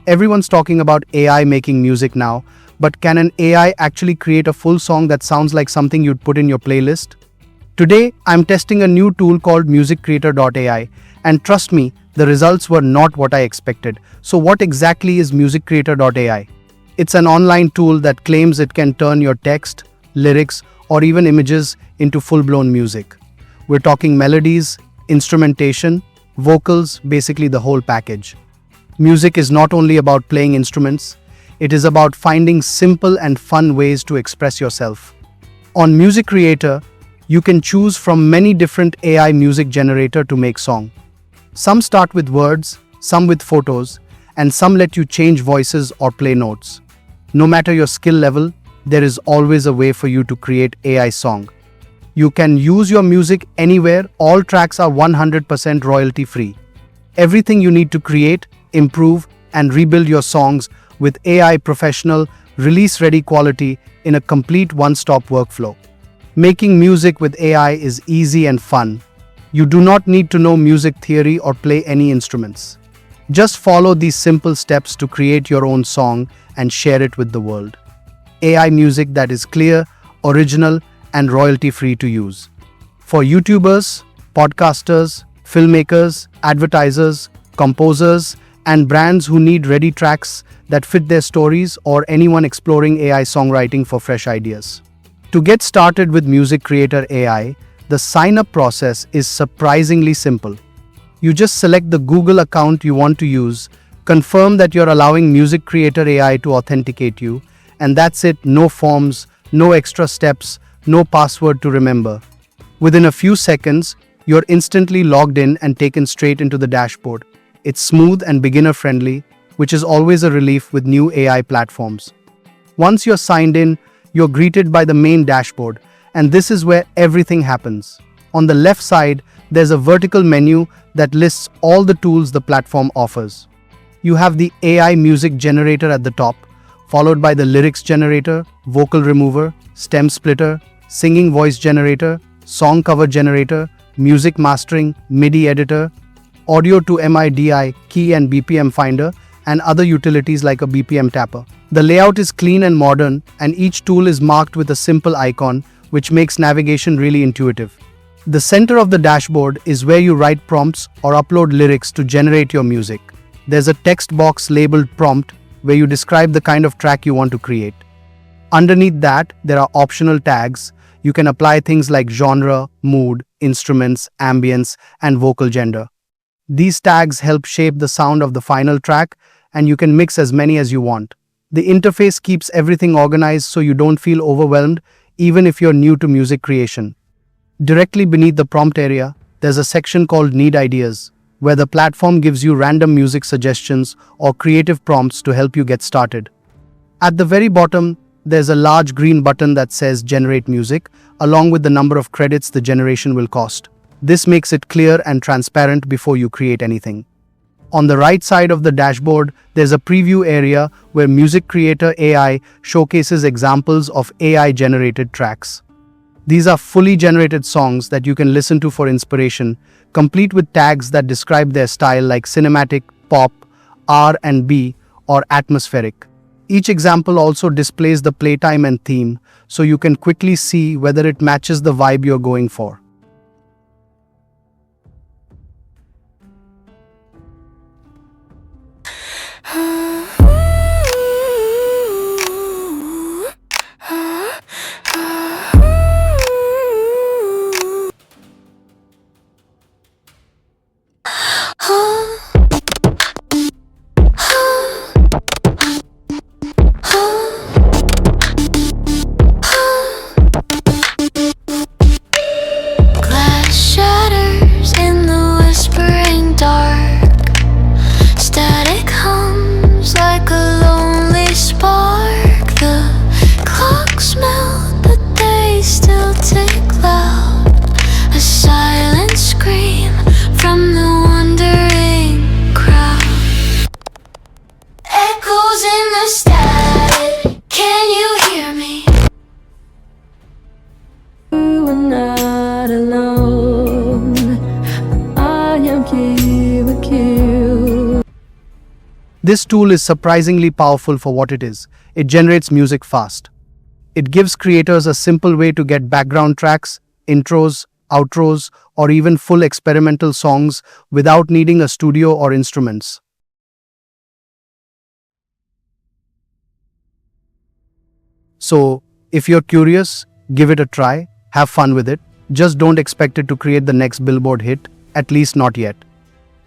Everyone's talking about AI making music now, but can an AI actually create a full song that sounds like something you'd put in your playlist? Today, I'm testing a new tool called MusicCreator.ai, and trust me, the results were not what I expected. So what exactly is MusicCreator.ai? It's an online tool that claims it can turn your text, lyrics, or even images into full-blown music. We're talking melodies, instrumentation, vocals, basically the whole package. Music is not only about playing instruments, it is about finding simple and fun ways to express yourself. On Music Creator, you can choose from many different AI music generator to make song. Some start with words, some with photos, and some let you change voices or play notes. No matter your skill level, there is always a way for you to create AI song. You can use your music anywhere. All tracks are 100% royalty free. Everything you need to create, improve, and rebuild your songs with AI professional, release-ready quality in a complete one-stop workflow. Making music with AI is easy and fun. You do not need to know music theory or play any instruments. Just follow these simple steps to create your own song and share it with the world. AI music that is clear, original, and royalty-free to use. For YouTubers, podcasters, filmmakers, advertisers, composers, and brands who need ready tracks that fit their stories, or anyone exploring AI songwriting for fresh ideas. To get started with Music Creator AI, the sign-up process is surprisingly simple. You just select the Google account you want to use, confirm that you're allowing Music Creator AI to authenticate you, and that's it. No forms, no extra steps, no password to remember. Within a few seconds, you're instantly logged in and taken straight into the dashboard. It's smooth and beginner-friendly, which is always a relief with new AI platforms. Once you're signed in, you're greeted by the main dashboard, and this is where everything happens. On the left side, there's a vertical menu that lists all the tools the platform offers. You have the AI music generator at the top, followed by the lyrics generator, vocal remover, stem splitter, singing voice generator, song cover generator, music mastering, MIDI editor, audio to MIDI, key and BPM finder, and other utilities like a BPM tapper. The layout is clean and modern, and each tool is marked with a simple icon, which makes navigation really intuitive. The center of the dashboard is where you write prompts or upload lyrics to generate your music. There's a text box labeled prompt where you describe the kind of track you want to create. Underneath that, there are optional tags. You can apply things like genre, mood, instruments, ambience, and vocal gender. These tags help shape the sound of the final track, and you can mix as many as you want. The interface keeps everything organized so you don't feel overwhelmed, even if you're new to music creation. Directly beneath the prompt area, there's a section called Need Ideas, where the platform gives you random music suggestions or creative prompts to help you get started. At the very bottom, there's a large green button that says Generate Music, along with the number of credits the generation will cost. This makes it clear and transparent before you create anything. On the right side of the dashboard, there's a preview area where Music Creator AI showcases examples of AI-generated tracks. These are fully generated songs that you can listen to for inspiration, complete with tags that describe their style like cinematic, pop, R&B, or atmospheric. Each example also displays the playtime and theme, so you can quickly see whether it matches the vibe you're going for. This tool is surprisingly powerful for what it is. It generates music fast. It gives creators a simple way to get background tracks, intros, outros, or even full experimental songs without needing a studio or instruments. So, if you're curious, give it a try, have fun with it. Just don't expect it to create the next Billboard hit, at least not yet.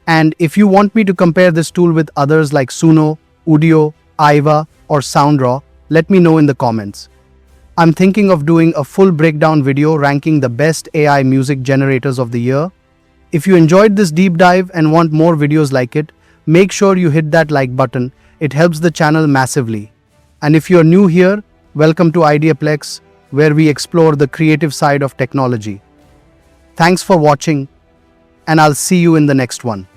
And if you want me to compare this tool with others like Suno, Udio, Aiva, or SoundRaw, let me know in the comments. I'm thinking of doing a full breakdown video ranking the best AI music generators of the year. If you enjoyed this deep dive and want more videos like it, make sure you hit that like button. It helps the channel massively. And if you're new here, welcome to IdeaPlex, where we explore the creative side of technology. Thanks for watching, and I'll see you in the next one.